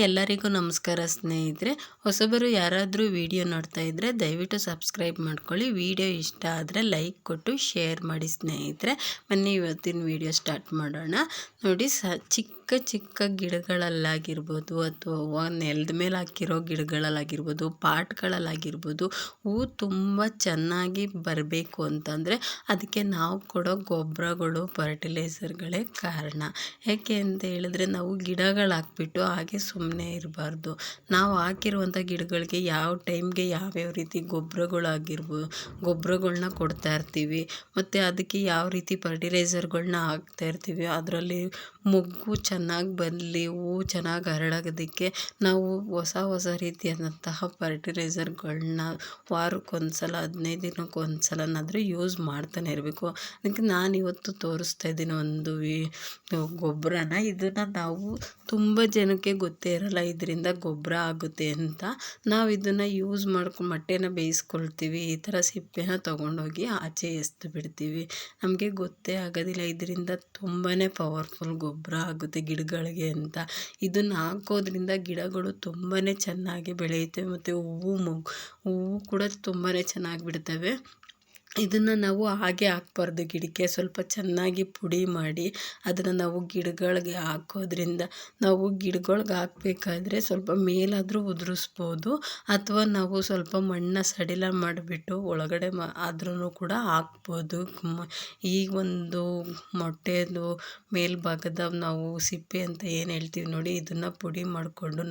ಎಲ್ಲರಿಗೂ ನಮಸ್ಕಾರ ಸ್ನೇಹಿತರೆ. ಹೊಸಬರು ಯಾರಾದರೂ ವಿಡಿಯೋ ನೋಡ್ತಾ ಇದ್ದರೆ ದಯವಿಟ್ಟು ಸಬ್ಸ್ಕ್ರೈಬ್ ಮಾಡ್ಕೊಳ್ಳಿ. ವಿಡಿಯೋ ಇಷ್ಟ ಆದರೆ ಲೈಕ್ ಕೊಟ್ಟು ಶೇರ್ ಮಾಡಿ ಸ್ನೇಹಿತರೆ. ಬನ್ನಿ ಇವತ್ತಿನ ವಿಡಿಯೋ ಸ್ಟಾರ್ಟ್ ಮಾಡೋಣ. ನೋಡಿ, ಚಿಕ್ಕ ಚಿಕ್ಕ ಗಿಡಗಳಲ್ಲಾಗಿರ್ಬೋದು ಅಥವಾ ನೆಲದ ಮೇಲೆ ಹಾಕಿರೋ ಗಿಡಗಳಲ್ಲಾಗಿರ್ಬೋದು, ಪಾಟ್ಗಳಲ್ಲಾಗಿರ್ಬೋದು, ಹೂವು ತುಂಬ ಚೆನ್ನಾಗಿ ಬರಬೇಕು ಅಂತಂದರೆ ಅದಕ್ಕೆ ನಾವು ಕೊಡೋ ಗೊಬ್ಬರಗಳು, ಫರ್ಟಿಲೈಸರ್ಗಳೇ ಕಾರಣ. ಯಾಕೆ ಅಂತ ಹೇಳಿದ್ರೆ, ನಾವು ಗಿಡಗಳು ಹಾಕ್ಬಿಟ್ಟು ಹಾಗೆ ಸುಮ್ಮನೆ ಇರಬಾರ್ದು. ನಾವು ಹಾಕಿರುವಂಥ ಗಿಡಗಳಿಗೆ ಯಾವ ಟೈಮ್ಗೆ ಯಾವ್ಯಾವ ರೀತಿ ಗೊಬ್ಬರಗಳ್ನ ಕೊಡ್ತಾ ಇರ್ತೀವಿ, ಮತ್ತು ಅದಕ್ಕೆ ಯಾವ ರೀತಿ ಫರ್ಟಿಲೈಸರ್ಗಳನ್ನ ಹಾಕ್ತಾ ಇರ್ತೀವಿ. ಅದರಲ್ಲಿ ಮೊಗ್ಗು ಚೆನ್ನಾಗಿ ಬರಲಿ, ಹೂವು ಚೆನ್ನಾಗಿ ಹರಡೋದಕ್ಕೆ ನಾವು ಹೊಸ ರೀತಿಯಾದಂತಹ ಫರ್ಟಿಲೈಸರ್ಗಳನ್ನ ವಾರಕ್ಕೊಂದ್ಸಲ, 15 ದಿನಕ್ಕೊಂದ್ಸಲನಾದರೂ ಯೂಸ್ ಮಾಡ್ತಾನೆ ಇರಬೇಕು. ಅದಕ್ಕೆ ನಾನಿವತ್ತು ತೋರಿಸ್ತಾ ಇದ್ದೀನಿ ಒಂದು ಗೊಬ್ಬರನ. ಇದನ್ನು ನಾವು ತುಂಬ ಜನಕ್ಕೆ ಗೊತ್ತೇ ಇರಲ್ಲ ಇದರಿಂದ ಗೊಬ್ಬರ ಆಗುತ್ತೆ ಅಂತ. ನಾವು ಇದನ್ನು ಯೂಸ್ ಮಾಡ್ಕೊಂಡು ಮೊಟ್ಟೆನ ಬೇಯಿಸ್ಕೊಳ್ತೀವಿ, ಈ ಥರ ಸಿಪ್ಪೆನ ತೊಗೊಂಡೋಗಿ ಆಚೆ ಎಸ್ದು ಬಿಡ್ತೀವಿ. ನಮಗೆ ಗೊತ್ತೇ ಆಗೋದಿಲ್ಲ ಇದರಿಂದ ತುಂಬಾ ಪವರ್ಫುಲ್ ಗೊಬ್ಬರ ಆಗುತ್ತೆ ಗಿಡಗಳಿಗೆ ಅಂತ. ಇದನ್ನು ಹಾಕೋದ್ರಿಂದ ಗಿಡಗಳು ತುಂಬಾ ಚೆನ್ನಾಗಿ ಬೆಳೆಯುತ್ತವೆ, ಮತ್ತು ಹೂವು ಕೂಡ ತುಂಬಾ ಚೆನ್ನಾಗಿ ಬಿಡ್ತವೆ. ಇದನ್ನು ನಾವು ಹಾಗೆ ಹಾಕ್ಬಾರ್ದು. ಗಿಡಕ್ಕೆ ಸ್ವಲ್ಪ ಚೆನ್ನಾಗಿ ಪುಡಿ ಮಾಡಿ ಅದನ್ನು ನಾವು ಗಿಡಗಳಿಗೆ ಹಾಕೋದ್ರಿಂದ, ನಾವು ಗಿಡಗಳ್ಗೆ ಹಾಕಬೇಕಾದ್ರೆ ಸ್ವಲ್ಪ ಮೇಲಾದರೂ ಉದುರಿಸ್ಬೋದು, ಅಥವಾ ನಾವು ಸ್ವಲ್ಪ ಮಣ್ಣನ್ನ ಸಡಿಲ ಮಾಡಿಬಿಟ್ಟು ಒಳಗಡೆ ಆದ್ರೂ ಕೂಡ ಹಾಕ್ಬೋದು. ಈ ಒಂದು ಮೊಟ್ಟೆದು ಮೇಲ್ಭಾಗದ ನಾವು ಸಿಪ್ಪೆ ಅಂತ ಏನು ಹೇಳ್ತೀವಿ ನೋಡಿ, ಇದನ್ನು ಪುಡಿ ಮಾಡಿಕೊಂಡು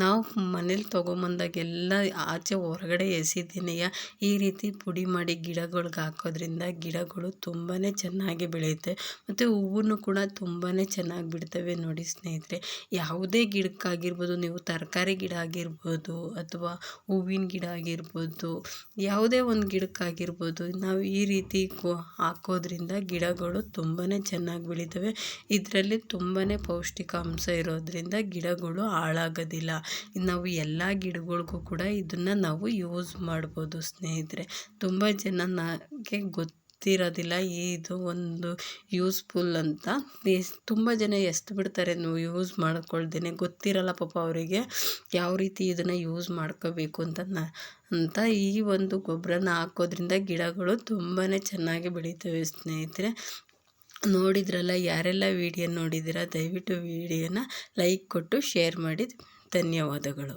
ನಾವು ಮನೇಲಿ ತೊಗೊಂಬಂದಾಗೆಲ್ಲ ಆಚೆ ಹೊರಗಡೆ ಎಸಿದೀನಿಯ ಈ ರೀತಿ ಪುಡಿ ಮಾಡಿ ಗಿಡಗಳ್ಗೆ ಹಾಕೋದ್ರಿಂದ ಗಿಡಗಳು ತುಂಬಾ ಚೆನ್ನಾಗಿ ಬೆಳೆಯುತ್ತೆ, ಮತ್ತು ಹೂವು ಕೂಡ ತುಂಬಾ ಚೆನ್ನಾಗಿ ಬಿಡ್ತವೆ. ನೋಡಿ ಸ್ನೇಹಿತರೆ, ಯಾವುದೇ ಗಿಡಕ್ಕಾಗಿರ್ಬೋದು, ನೀವು ತರಕಾರಿ ಗಿಡ ಆಗಿರ್ಬೋದು ಅಥವಾ ಹೂವಿನ ಗಿಡ ಆಗಿರ್ಬೋದು, ಯಾವುದೇ ಒಂದು ಗಿಡಕ್ಕಾಗಿರ್ಬೋದು, ನಾವು ಈ ರೀತಿ ಹಾಕೋದ್ರಿಂದ ಗಿಡಗಳು ತುಂಬಾ ಚೆನ್ನಾಗಿ ಬೆಳಿತವೆ. ಇದರಲ್ಲಿ ತುಂಬಾ ಪೌಷ್ಟಿಕಾಂಶ ಇರೋದ್ರಿಂದ ಗಿಡಗಳು ಹಾಳಾಗೋದಿಲ್ಲ. ನಾವು ಎಲ್ಲ ಗಿಡಗಳಿಗೂ ಕೂಡ ಇದನ್ನು ನಾವು ಯೂಸ್ ಮಾಡ್ಬೋದು ಸ್ನೇಹಿತರೆ. ತುಂಬ ಜನಕ್ಕೆ ಗೊತ್ತಿರೋದಿಲ್ಲ ಇದು ಒಂದು ಯೂಸ್ಫುಲ್ ಅಂತ. ತುಂಬ ಜನ ಎಸ್ದು ಬಿಡ್ತಾರೆ, ನೀವು ಯೂಸ್ ಮಾಡ್ಕೊಳ್ದೇನೆ. ಗೊತ್ತಿರಲ್ಲ ಪಾಪ ಅವರಿಗೆ ಯಾವ ರೀತಿ ಇದನ್ನು ಯೂಸ್ ಮಾಡ್ಕೋಬೇಕು ಅಂತ ಈ ಒಂದು ಗೊಬ್ಬರನ ಹಾಕೋದ್ರಿಂದ ಗಿಡಗಳು ತುಂಬಾ ಚೆನ್ನಾಗಿ ಬೆಳೀತವೆ ಸ್ನೇಹಿತರೆ. ನೋಡಿದ್ರಲ್ಲ, ಯಾರೆಲ್ಲ ವಿಡಿಯೋ ನೋಡಿದ್ದೀರಾ ದಯವಿಟ್ಟು ವಿಡಿಯೋನ ಲೈಕ್ ಕೊಟ್ಟು ಶೇರ್ ಮಾಡಿ. ಧನ್ಯವಾದಗಳು.